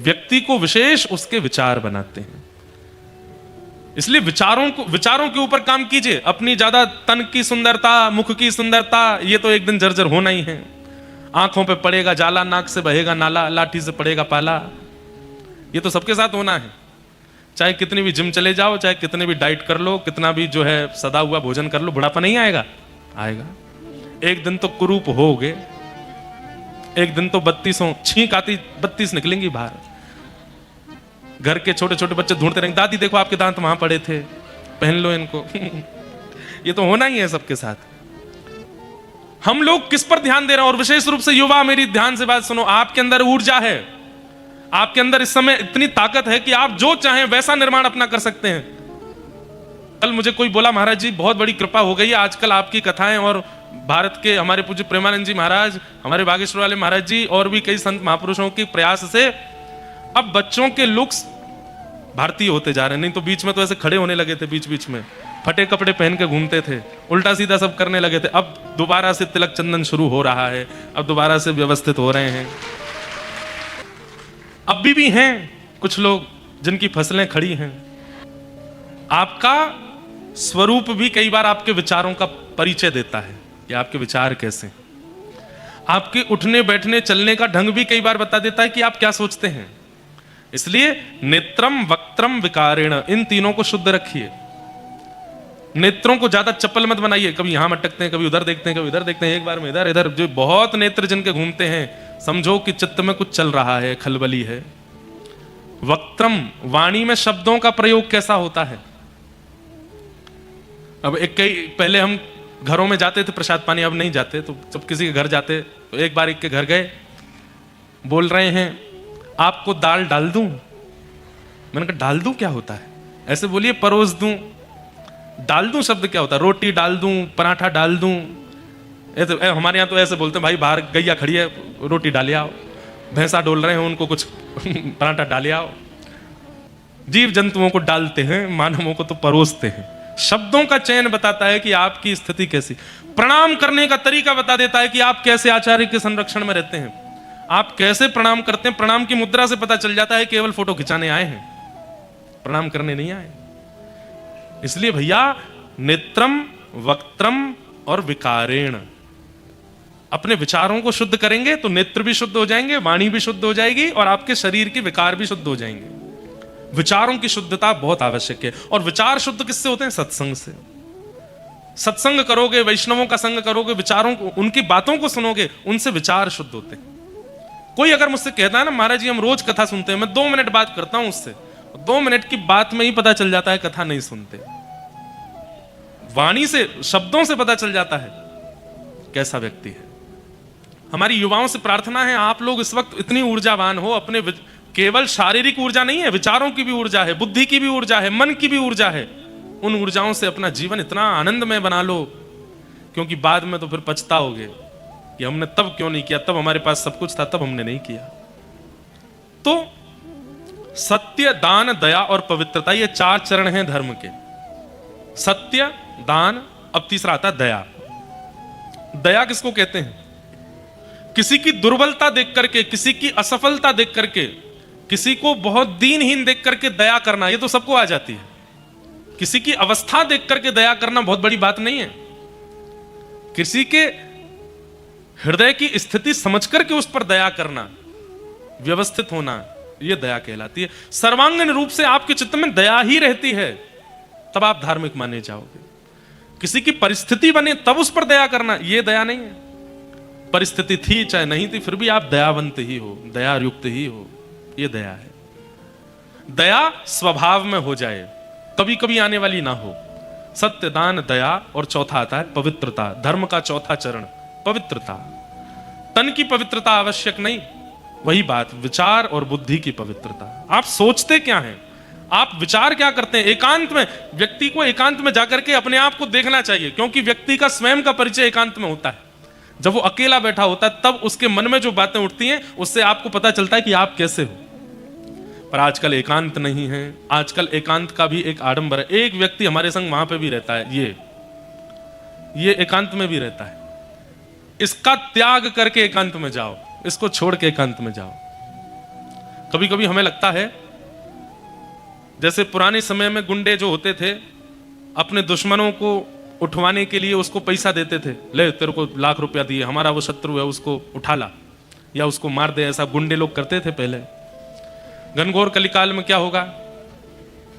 व्यक्ति को विशेष उसके विचार बनाते हैं। इसलिए विचारों के ऊपर काम कीजिए। अपनी ज्यादा तन की सुंदरता, मुख की सुंदरता, ये तो एक दिन जर्जर होना ही है। आंखों पे पड़ेगा जाला, नाक से बहेगा नाला, लाठी से पड़ेगा पाला, ये तो सबके साथ होना है। चाहे कितनी भी जिम चले जाओ, चाहे कितने भी डाइट कर लो, कितना भी जो है सदा हुआ भोजन कर लो, बुढ़ापा नहीं आएगा? आएगा। एक दिन तो कुरूप होगे, एक दिन तो 32 छींक आती 32 निकलेंगी बाहर। घर के छोटे छोटे बच्चे ढूंढते रहेंगे, दादी देखो आपके दांत वहां पड़े थे, पहन लो इनको। ये तो होना ही है सबके साथ। हम लोग किस पर ध्यान दे रहे हैं? और विशेष रूप से युवा, मेरी ध्यान से बात सुनो। आपके अंदर ऊर्जा है, आपके अंदर इस समय इतनी ताकत है कि आप जो चाहें वैसा निर्माण अपना कर सकते हैं। कल मुझे कोई बोला, महाराज जी बहुत बड़ी कृपा हो गई है आजकल आपकी कथाएं, और भारत के हमारे पूज्य प्रेमानंद जी महाराज, हमारे बागेश्वर वाले महाराज जी, और भी कई संत महापुरुषों के प्रयास से अब बच्चों के लुक्स भारतीय होते जा रहे हैं। नहीं तो बीच में तो ऐसे खड़े होने लगे थे, बीच बीच में फटे कपड़े पहन के घूमते थे, उल्टा सीधा सब करने लगे थे। अब दोबारा से तिलक चंदन शुरू हो रहा है, अब दोबारा से व्यवस्थित हो रहे हैं। अब भी हैं कुछ लोग जिनकी फसलें खड़ी हैं। आपका स्वरूप भी कई बार आपके विचारों का परिचय देता है कि आपके विचार कैसे। आपके उठने बैठने चलने का ढंग भी कई बार बता देता है कि आप क्या सोचते हैं। इसलिए नेत्रम वक्त्रम विकारेण, इन तीनों को शुद्ध रखिए। नेत्रों को ज्यादा चप्पल मत बनाइए, कभी यहां मटकते हैं, कभी उधर देखते हैं, कभी इधर देखते हैं, एक बार में इधर इधर। जो बहुत नेत्र जिनके घूमते हैं, समझो कि चित्त में कुछ चल रहा है, खलबली है। वक्त्रम, वाणी में शब्दों का प्रयोग कैसा होता है। अब एक कई पहले हम घरों में जाते थे प्रसाद पानी, अब नहीं जाते। तो जब किसी के घर जाते तो एक बार एक के घर गए, बोल रहे हैं आपको दाल डाल दूं। मैंने कहा डाल दूं क्या होता है? ऐसे बोलिए परोस दूं। डाल दूं शब्द क्या होता है? रोटी डाल दूं, पराठा डाल दूं। ऐसे हमारे यहां तो ऐसे बोलते हैं, भाई बाहर गैया खड़ी है, रोटी डाले आओ। भैंसा डोल रहे हैं, उनको कुछ पराठा डाले आओ। जीव जंतुओं को डालते हैं, मानवों को तो परोसते हैं। शब्दों का चयन बताता है कि आपकी स्थिति कैसी। प्रणाम करने का तरीका बता देता है कि आप कैसे आचार्य के संरक्षण में रहते हैं, आप कैसे प्रणाम करते हैं। प्रणाम की मुद्रा से पता चल जाता है केवल फोटो खिंचाने आए हैं, प्रणाम करने नहीं आए। इसलिए भैया नेत्रम वक्त्रम और विकारेण, अपने विचारों को शुद्ध करेंगे तो नेत्र भी शुद्ध हो जाएंगे, वाणी भी शुद्ध हो जाएगी, और आपके शरीर के विकार भी शुद्ध हो जाएंगे। विचारों की शुद्धता बहुत आवश्यक है। और विचार शुद्ध किससे होते हैं? सत्संग से। सत्संग करोगे, वैष्णवों का संग करोगे, विचारों को, उनकी बातों को सुनोगे, उनसे विचार शुद्ध होते हैं। कोई अगर मुझसे कहता है ना, महाराज जी हम रोज कथा सुनते हैं, मैं 2 मिनट बात करता हूं उससे, 2 मिनट की बात में ही पता चल जाता है कथा नहीं सुनते। वाणी से, शब्दों से पता चल जाता है कैसा व्यक्ति है। हमारी युवाओं से प्रार्थना है, आप लोग इस वक्त इतनी ऊर्जावान हो, अपने केवल शारीरिक ऊर्जा नहीं है, विचारों की भी ऊर्जा है, बुद्धि की भी ऊर्जा है, मन की भी ऊर्जा है। उन ऊर्जाओं से अपना जीवन इतना आनंदमय बना लो, क्योंकि बाद में तो फिर पछताओगे कि हमने तब क्यों नहीं किया, तब हमारे पास सब कुछ था, तब हमने नहीं किया। तो सत्य, दान, दया और पवित्रता, ये 4 चरण हैं धर्म के। सत्य, दान, अब तीसरा आता है दया। दया किसको कहते हैं? किसी की दुर्बलता देख करके, किसी की असफलता देख करके, किसी को बहुत दीनहीन देख करके दया करना, ये तो सबको आ जाती है। किसी की अवस्था देख करके दया करना बहुत बड़ी बात नहीं है। किसी के हृदय की स्थिति समझ करके उस पर दया करना, व्यवस्थित होना, यह दया कहलाती है। सर्वांगीण रूप से आपके चित्त में दया ही रहती है, तब आप धार्मिक माने जाओगे। किसी की परिस्थिति बने तब उस पर दया करना, यह दया नहीं है। परिस्थिति थी चाहे नहीं थी, फिर भी आप दयावंत ही हो, दया युक्त ही हो, यह दया है। दया स्वभाव में हो जाए, कभी कभी आने वाली ना हो। सत्य, दान, दया, और चौथा आता है पवित्रता। धर्म का चौथा चरण पवित्रता। तन की पवित्रता आवश्यक नहीं, वही बात विचार और बुद्धि की पवित्रता। आप सोचते क्या हैं, आप विचार क्या करते हैं। एकांत में, व्यक्ति को एकांत में जाकर के अपने आप को देखना चाहिए, क्योंकि व्यक्ति का स्वयं का परिचय एकांत में होता है। जब वो अकेला बैठा होता है तब उसके मन में जो बातें उठती हैं, उससे आपको पता चलता है कि आप कैसे हो। पर आजकल एकांत नहीं है। आजकल एकांत का भी एक आडंबर है। एक व्यक्ति हमारे संग वहां पे भी रहता है, ये एकांत में भी रहता है। इसका त्याग करके एकांत में जाओ, इसको छोड़ के एकांत में जाओ। कभी कभी हमें लगता है जैसे पुराने समय में गुंडे जो होते थे अपने दुश्मनों को उठवाने के लिए उसको पैसा देते थे, ले तेरे को लाख रुपया दिए, हमारा वो शत्रु है उसको उठा ला या उसको मार दे, ऐसा गुंडे लोग करते थे पहले। घनघोर कलिकाल में क्या होगा?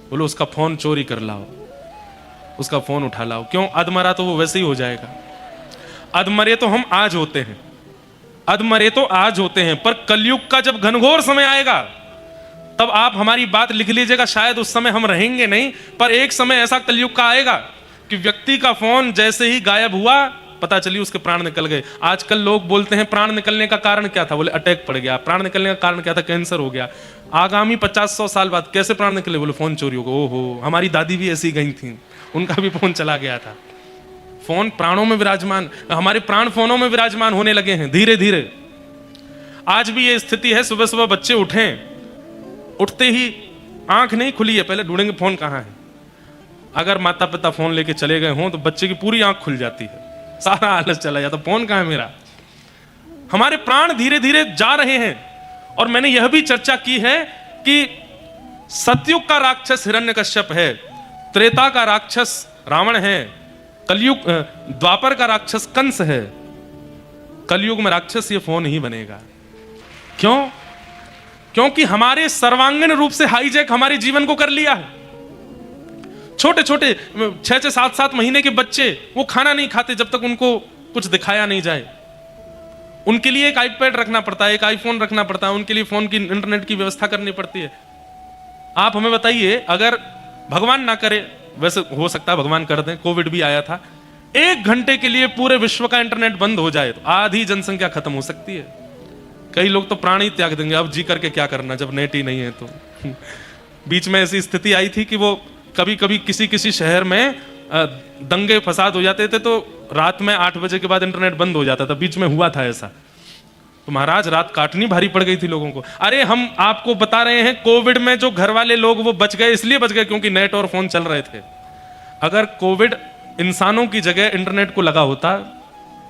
बोलो उसका फोन चोरी कर लाओ, उसका फोन उठा लाओ। क्यों? अधमरा तो वो वैसे ही हो जाएगा। अधमरे तो हम आज होते हैं, अधमरे तो आज होते हैं, पर कलयुग का जब घनघोर समय आएगा तब आप हमारी बात लिख लीजिएगा, शायद उस समय हम रहेंगे नहीं, पर एक समय ऐसा कलयुग का आएगा कि व्यक्ति का फोन जैसे ही गायब हुआ पता चली उसके प्राण निकल गए। आजकल लोग बोलते हैं प्राण निकलने का कारण क्या था? बोले अटैक पड़ गया। प्राण निकलने का कारण क्या था? कैंसर हो गया। आगामी 50-100 साल बाद कैसे प्राण निकले? बोले फोन चोरी हो गया। ओहो, हमारी दादी भी ऐसी गई थी, उनका भी फोन चला गया था। फोन प्राणों में विराजमान, हमारे प्राण फोनों में विराजमान होने लगे हैं धीरे धीरे। आज भी ये स्थिति है, सुबह सुबह बच्चे उठें, उठते ही आंख नहीं खुली है, पहले ढूंढेंगे फोन कहां है। अगर माता पिता फोन लेके चले गए हों तो बच्चे की पूरी आंख खुल जाती है, सारा आलस चला जाता, फोन कहां है मेरा। हमारे प्राण धीरे धीरे जा रहे हैं। और मैंने यह भी चर्चा की है कि सतयुग का राक्षस हिरण्यकश्यप है, त्रेता का राक्षस रावण है, कलयुग द्वापर का राक्षस कंस है, कलयुग में राक्षस ये फोन ही बनेगा। क्यों? क्योंकि हमारे सर्वांगीण रूप से हाईजैक हमारे जीवन को कर लिया है। छोटे छोटे 6-6, 7-7 महीने के बच्चे वो खाना नहीं खाते जब तक उनको कुछ दिखाया नहीं जाए। उनके लिए एक आईपैड रखना पड़ता है, एक आईफोन रखना पड़ता है, उनके लिए फोन की इंटरनेट की व्यवस्था करनी पड़ती है। आप हमें बताइए, अगर भगवान ना करे, वैसे हो सकता है भगवान कर दें, कोविड भी आया था, 1 घंटे के लिए पूरे विश्व का इंटरनेट बंद हो जाए तो आधी जनसंख्या खत्म हो सकती है। कई लोग तो प्राण ही त्याग देंगे, अब जी करके क्या करना जब नेट ही नहीं है तो। बीच में ऐसी स्थिति आई थी कि वो कभी कभी किसी किसी शहर में दंगे फसाद हो जाते थे तो रात में 8 बजे के बाद इंटरनेट बंद हो जाता था। बीच में हुआ था ऐसा, तो महाराज रात काटनी भारी पड़ गई थी लोगों को। अरे हम आपको बता रहे हैं, कोविड में जो घर वाले लोग वो बच गए, इसलिए बच गए क्योंकि नेट और फोन चल रहे थे। अगर कोविड इंसानों की जगह इंटरनेट को लगा होता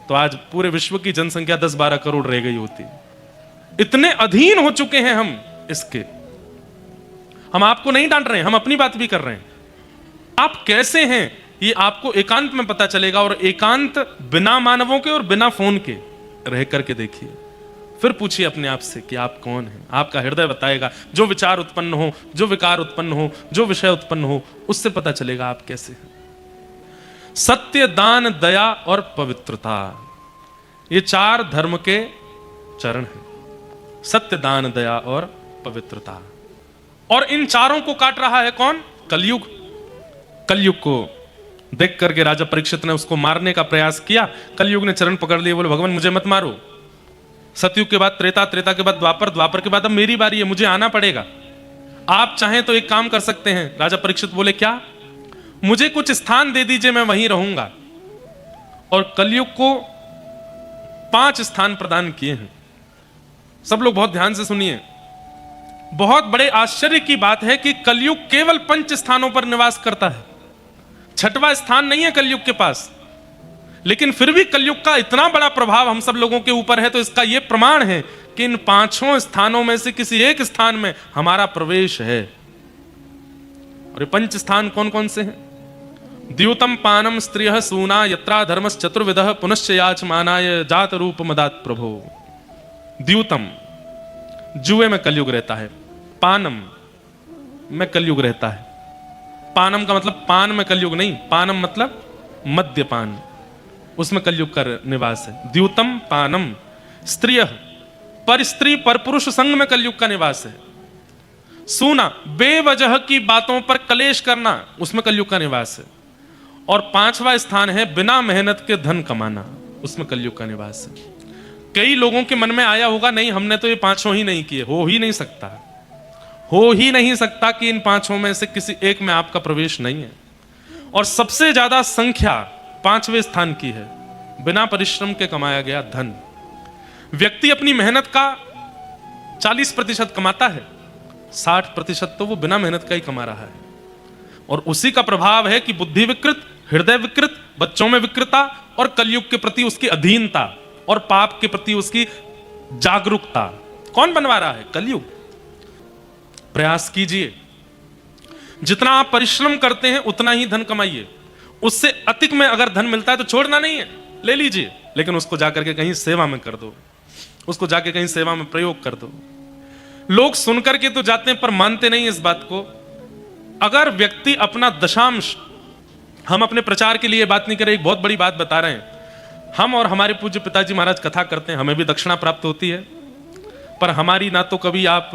तो आज पूरे विश्व की जनसंख्या 10-12 करोड़ रह गई होती। इतने अधीन हो चुके हैं हम इसके। हम आपको नहीं डांट रहे हैं, हम अपनी बात भी कर रहे हैं। आप कैसे हैं ये आपको एकांत में पता चलेगा, और एकांत बिना मानवों के और बिना फोन के रह करके देखिए, फिर पूछिए अपने आप से कि आप कौन हैं। आपका हृदय बताएगा। जो विचार उत्पन्न हो, जो विकार उत्पन्न हो, जो विषय उत्पन्न हो, उससे पता चलेगा आप कैसे हैं। सत्य, दान, दया और पवित्रता, ये 4 धर्म के चरण हैं। सत्य, दान, दया और पवित्रता। और इन चारों को काट रहा है कौन? कलयुग। कलयुग को देख करके राजा परीक्षित ने उसको मारने का प्रयास किया। कलयुग ने चरण पकड़ लिए, बोले भगवान मुझे मत मारो। सतयुग के बाद त्रेता, त्रेता के बाद द्वापर, द्वापर के बाद अब मेरी बारी है, मुझे आना पड़ेगा। आप चाहें तो एक काम कर सकते हैं। राजा परीक्षित बोले क्या? मुझे कुछ स्थान दे दीजिए, मैं वहीं रहूंगा। और कलयुग को 5 स्थान प्रदान किए हैं। सब लोग बहुत ध्यान से सुनिए। बहुत बड़े आश्चर्य की बात है कि कलयुग केवल 5 स्थानों पर निवास करता है। 6वां स्थान नहीं है कलयुग के पास, लेकिन फिर भी कलयुग का इतना बड़ा प्रभाव हम सब लोगों के ऊपर है, तो इसका यह प्रमाण है कि इन 5 स्थानों में से किसी एक स्थान में हमारा प्रवेश है। और ये 5 स्थान कौन कौन से हैं? द्यूतम पानम स्त्रियः सूना यत्रा धर्मस् चतुर्विधः पुनश्च याचमानाय जात रूप मदात प्रभो। द्यूतम, जुए में कलयुग रहता है। पानम में कलयुग रहता है। पानम का मतलब पान में कलयुग नहीं, पानम मतलब मद्यपान, उसमें कलयुग का निवास है। द्यूतम पानम। स्त्रिय, पर स्त्री पर पुरुष संग में कलयुग का निवास है। सूना, बेवजह की बातों पर कलेश करना, उसमें कलयुग का निवास है। और 5वां स्थान है बिना मेहनत के धन कमाना, उसमें कलयुग का निवास है। कई लोगों के मन में आया होगा, नहीं हमने तो ये 5 ही नहीं किए। हो ही नहीं सकता, हो ही नहीं सकता कि इन 5 में से किसी एक में आपका प्रवेश नहीं है। और सबसे ज्यादा संख्या 5वें स्थान की है, बिना परिश्रम के कमाया गया धन। व्यक्ति अपनी मेहनत का 40% कमाता है, 60% तो वो बिना मेहनत का ही कमा रहा है। और उसी का प्रभाव है कि बुद्धि विकृत, हृदय विकृत, बच्चों में विकृता, और कलयुग के प्रति उसकी अधीनता, और पाप के प्रति उसकी जागरूकता। कौन बनवा रहा है? कलयुग। प्रयास कीजिए, जितना आप परिश्रम करते हैं उतना ही धन कमाइए। उससे अधिक में अगर धन मिलता है तो छोड़ना नहीं है, ले लीजिए, लेकिन उसको जाकर के कहीं सेवा में कर दो, उसको जाके कहीं सेवा में प्रयोग कर दो। लोग सुनकर के तो जाते हैं पर मानते नहीं इस बात को। अगर व्यक्ति अपना दशांश, हम अपने प्रचार के लिए बात नहीं कर रहे, एक बहुत बड़ी बात बता रहे हैं। हम और हमारे पूज्य पिताजी महाराज कथा करते हैं, हमें भी दक्षिणा प्राप्त होती है, पर हमारी ना तो कभी आप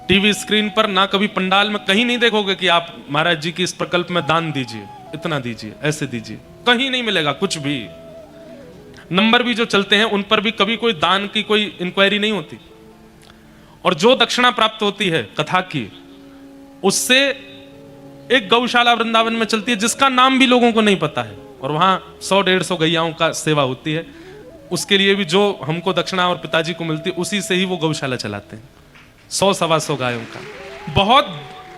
टीवी स्क्रीन पर, ना कभी पंडाल में कहीं नहीं देखोगे कि आप महाराज जी की इस प्रकल्प में दान दीजिए, इतना दीजिए, ऐसे दीजिए, कहीं नहीं मिलेगा कुछ भी। नंबर भी जो चलते हैं उन पर भी कभी कोई दान की कोई इंक्वायरी नहीं होती। और जो दक्षिणा प्राप्त होती है कथा की, उससे एक गौशाला वृंदावन में चलती है जिसका नाम भी लोगों को नहीं पता है, और वहां 100-150 गैयाओं का सेवा होती है। उसके लिए भी जो हमको दक्षिणा और पिताजी को मिलती है उसी से ही वो गौशाला चलाते हैं, 100-125 गायों का। बहुत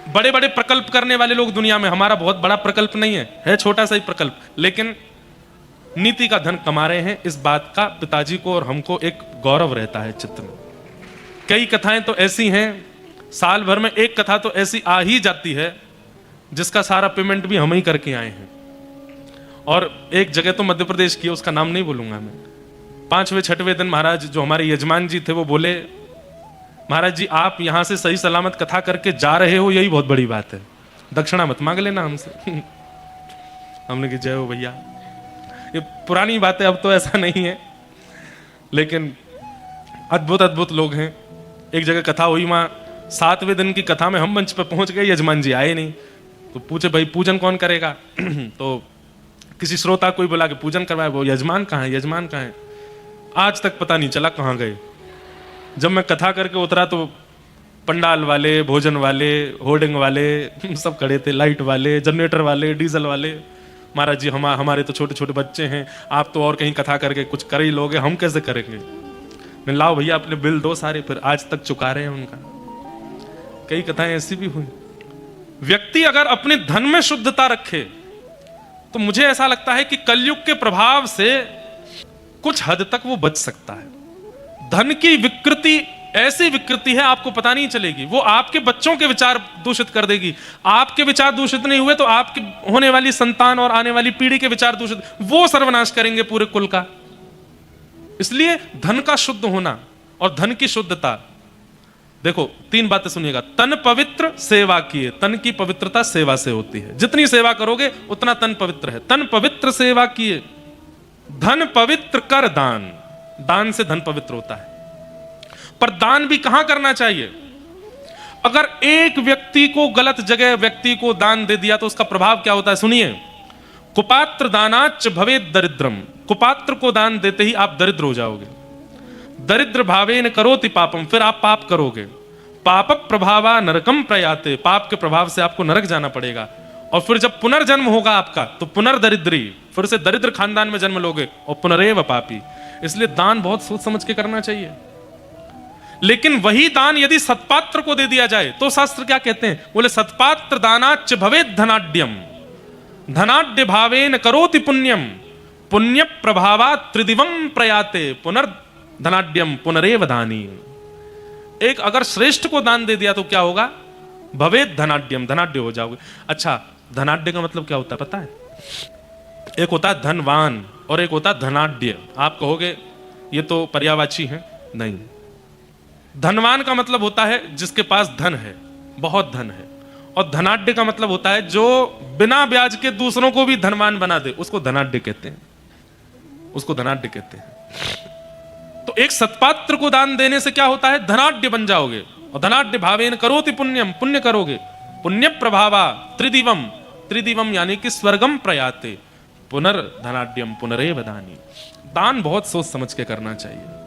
बड़े बड़े प्रकल्प करने वाले लोग दुनिया में, हमारा बहुत बड़ा प्रकल्प नहीं है छोटा सा ही प्रकल्प, लेकिन नीति का धन कमा रहे हैं। इस बात का पिताजी को और हमको एक गौरव रहता है चित्त में। कई कथाएं तो ऐसी हैं, साल भर में एक कथा तो ऐसी आ ही जाती है जिसका सारा पेमेंट भी हम ही करके आए हैं। और एक जगह तो मध्य प्रदेश की, उसका नाम नहीं बोलूंगा मैं, 5वें-6वें दिन महाराज जो हमारे यजमान जी थे वो बोले, महाराज जी आप यहां से सही सलामत कथा करके जा रहे हो, यही बहुत बड़ी बात है, दक्षिणा मत मांग लेना हमसे। हमने कहा जय हो भैया। ये पुरानी बात है, अब तो ऐसा नहीं है, लेकिन अद्भुत अद्भुत लोग हैं। एक जगह कथा हुई, वहां 7वें दिन की कथा में हम मंच पर पहुंच गए, यजमान जी आए नहीं, तो पूछे भाई पूजन कौन करेगा? तो किसी श्रोता कोई बोला कि पूजन करवाए, वो यजमान कहाँ है, यजमान कहाँ है? आज तक पता नहीं चला कहाँ गए। जब मैं कथा करके उतरा तो पंडाल वाले, भोजन वाले, होर्डिंग वाले सब खड़े थे, लाइट वाले, जनरेटर वाले, डीजल वाले। महाराज जी हमारे तो छोटे छोटे बच्चे हैं, आप तो और कहीं कथा करके कुछ कर ही लोगे, हम कैसे करेंगे? मैं लाओ भैया अपने बिल दो सारे, फिर आज तक चुका रहे हैं उनका। कई कथाएं ऐसी भी हुई। व्यक्ति अगर अपने धन में शुद्धता रखे तो मुझे ऐसा लगता है कि कलयुग के प्रभाव से कुछ हद तक वो बच सकता है। धन की विकृति ऐसी विकृति है आपको पता नहीं चलेगी, वो आपके बच्चों के विचार दूषित कर देगी। आपके विचार दूषित नहीं हुए तो आपकी होने वाली संतान और आने वाली पीढ़ी के विचार दूषित, वो सर्वनाश करेंगे पूरे कुल का। इसलिए धन का शुद्ध होना और धन की शुद्धता, देखो 3 बातें सुनिएगा। तन पवित्र सेवा किए, तन की पवित्रता सेवा से होती है, जितनी सेवा करोगे उतना तन पवित्र है। तन पवित्र सेवा किए, धन पवित्र कर दान, दान से धन पवित्र होता है। पर दान भी कहां करना चाहिए? अगर एक व्यक्ति को गलत जगह व्यक्ति को दान दे दिया तो उसका प्रभाव क्या होता है, सुनिए। कुपात्र दानाच्च भवेत् दरिद्रम, कुपात्र को दान देते ही आप दरिद्र हो जाओगे। दरिद्र भावेन करोति पापम, फिर आप पाप करोगे। पाप प्रभावा नरकम प्रयाते, पाप के प्रभाव से आपको नरक जाना पड़ेगा। और फिर जब पुनर्जन्म होगा आपका तो पुनर्दरिद्री, फिर से दरिद्र खानदान में जन्म लोगे और पुनरेव पापी। इसलिए दान बहुत सोच समझ के करना चाहिए। लेकिन वही दान यदि सत्पात्र को दे दिया जाए तो शास्त्र क्या कहते हैं? बोले सत्पात्र दानाच्च भवेत् धनाढ्यम, धनाढ्य भावेन करोति पुण्यम, पुण्य प्रभावा त्रिदिवम प्रयाते, पुनर्धनाढ्यम पुनरेव दानी। एक अगर श्रेष्ठ को दान दे दिया तो क्या होगा? भवेत् धनाढ्यम, धनाढ्य हो जाओगे। अच्छा, धनाढ्य का मतलब क्या होता है पता है? एक होता है धनवान और एक होता है धनाढ्य। आप कहोगे ये तो पर्यायवाची है, नहीं। धनवान का मतलब होता है जिसके पास धन है, बहुत धन है। और धनाढ्य का मतलब होता है जो बिना ब्याज के दूसरों को भी धनवान बना दे, उसको धनाढ्य कहते हैं, उसको धनाढ्य कहते हैं। तो एक सत्पात्र को दान देने से क्या होता है? धनाढ्य बन जाओगे। और धनाढ्य भावेन करोति पुण्यम, पुण्य करोगे। पुण्य प्रभावा त्रिदिवम, त्रिदिवम यानी कि स्वर्गम प्रयाते, पुनर्धनाढ्यम पुनरेव दानी। दान बहुत सोच समझ के करना चाहिए।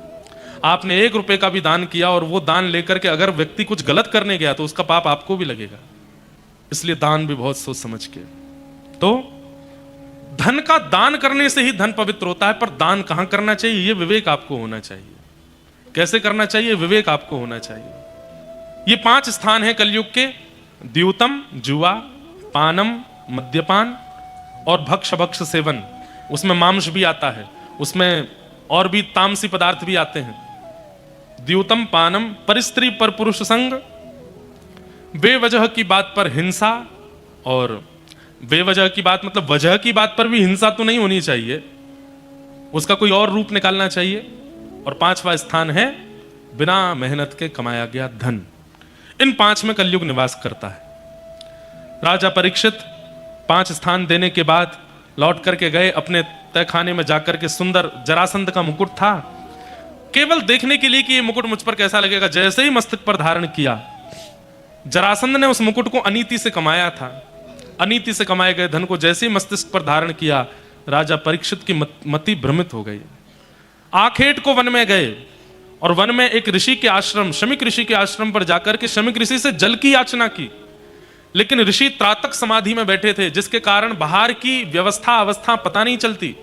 आपने 1 रुपए का भी दान किया और वो दान लेकर के अगर व्यक्ति कुछ गलत करने गया तो उसका पाप आपको भी लगेगा। इसलिए दान भी बहुत सोच समझ के। तो धन का दान करने से ही धन पवित्र होता है, पर दान कहां करना चाहिए ये विवेक आपको होना चाहिए। कैसे करना चाहिए? विवेक आपको होना चाहिए। ये 5 स्थान है कलयुग के: द्यूतम जुआ, पानम मद्यपान और भक्ष सेवन। उसमें मांस भी आता है, उसमें और भी तामसी पदार्थ भी आते हैं। द्यूतम पानम, पर स्त्री पर पुरुष संग, बेवजह की बात पर हिंसा, और बेवजह की बात मतलब वजह की बात पर भी हिंसा तो नहीं होनी चाहिए, उसका कोई और रूप निकालना चाहिए। और 5वां स्थान है बिना मेहनत के कमाया गया धन। इन 5 में कलयुग निवास करता है। राजा परीक्षित 5 स्थान देने के बाद लौट करके गए अपने तहखाने में जाकर के, सुंदर जरासंध का मुकुट था, केवल देखने के लिए कि ये मुकुट मुझ पर कैसा लगेगा। जैसे ही मस्तक पर धारण किया, जरासंध ने उस मुकुट को अनीति से कमाया था, अनीति से कमाए गए धन को जैसे ही मस्तिष्क पर धारण किया, राजा परीक्षित की मति भ्रमित हो गई। आखेट को वन में गए और वन में एक ऋषि के आश्रम, शमिक ऋषि के आश्रम पर जाकर के शमिक ऋषि से जल की याचना की, लेकिन ऋषि त्रातक समाधि में बैठे थे, जिसके कारण बाहर की व्यवस्था अवस्था पता नहीं चलती।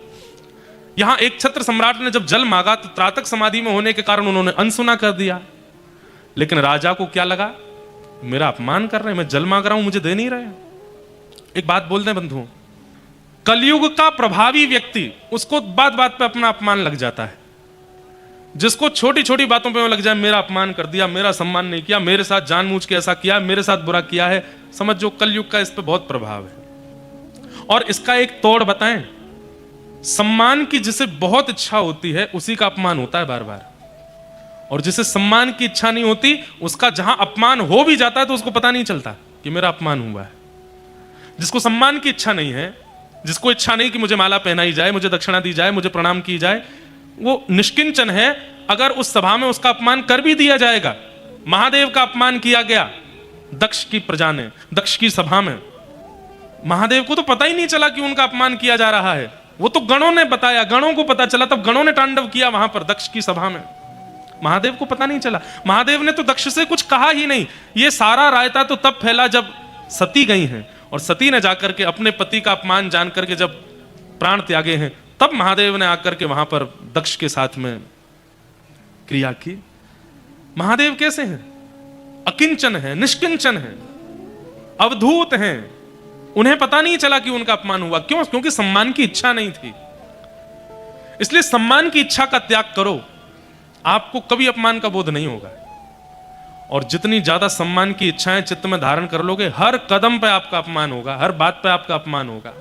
यहां एक छत्र सम्राट ने जब जल मांगा तो त्रातक समाधि में होने के कारण उन्होंने अनसुना कर दिया। लेकिन राजा को क्या लगा, मेरा अपमान कर रहे हैं, मैं जल मांग रहा हूं, मुझे दे नहीं रहे। एक बात बोल दें बंधुओं, कलयुग का प्रभावी व्यक्ति, उसको बात बात पे अपना अपमान लग जाता है। जिसको छोटी छोटी बातों पे लग जाए, मेरा अपमान कर दिया, मेरा सम्मान नहीं किया, मेरे साथ जानबूझ के ऐसा किया, मेरे साथ बुरा किया है, समझो कलयुग का इस पे बहुत प्रभाव है। और इसका एक तोड़ बताएं, सम्मान की जिसे बहुत इच्छा होती है उसी का अपमान होता है बार बार, और जिसे सम्मान की इच्छा नहीं होती उसका जहां अपमान हो भी जाता है तो उसको पता नहीं चलता कि मेरा अपमान हुआ है। जिसको सम्मान की इच्छा नहीं है, जिसको इच्छा नहीं कि मुझे माला पहनाई जाए, मुझे दक्षिणा दी जाए, मुझे प्रणाम की जाए, वो निष्किंचन है। अगर उस सभा में उसका अपमान कर भी दिया जाएगा, महादेव का अपमान किया गया दक्ष की प्रजा ने, दक्ष की सभा में, महादेव को तो पता ही नहीं चला कि उनका अपमान किया जा रहा है, वो तो गणों ने बताया, गणों को पता चला, तब गणों ने तांडव किया वहां पर दक्ष की सभा में, महादेव को पता नहीं चला। महादेव ने तो दक्ष से कुछ कहा ही नहीं। ये सारा रायता तो तब फैला जब सती गई हैं, और सती ने जाकर के अपने पति का अपमान जान करके जब प्राण त्यागे हैं, तब महादेव ने आकर के वहां पर दक्ष के साथ में क्रिया की। महादेव कैसे हैं? अकिंचन है, निष्किंचन है, अवधूत हैं। उन्हें पता नहीं चला कि उनका अपमान हुआ। क्यों? क्योंकि सम्मान की इच्छा नहीं थी। इसलिए सम्मान की इच्छा का त्याग करो, आपको कभी अपमान का बोध नहीं होगा। और जितनी ज्यादा सम्मान की इच्छाएं चित्त में धारण कर लोगे, हर कदम पे आपका अपमान होगा, हर बात पे आपका अपमान होगा।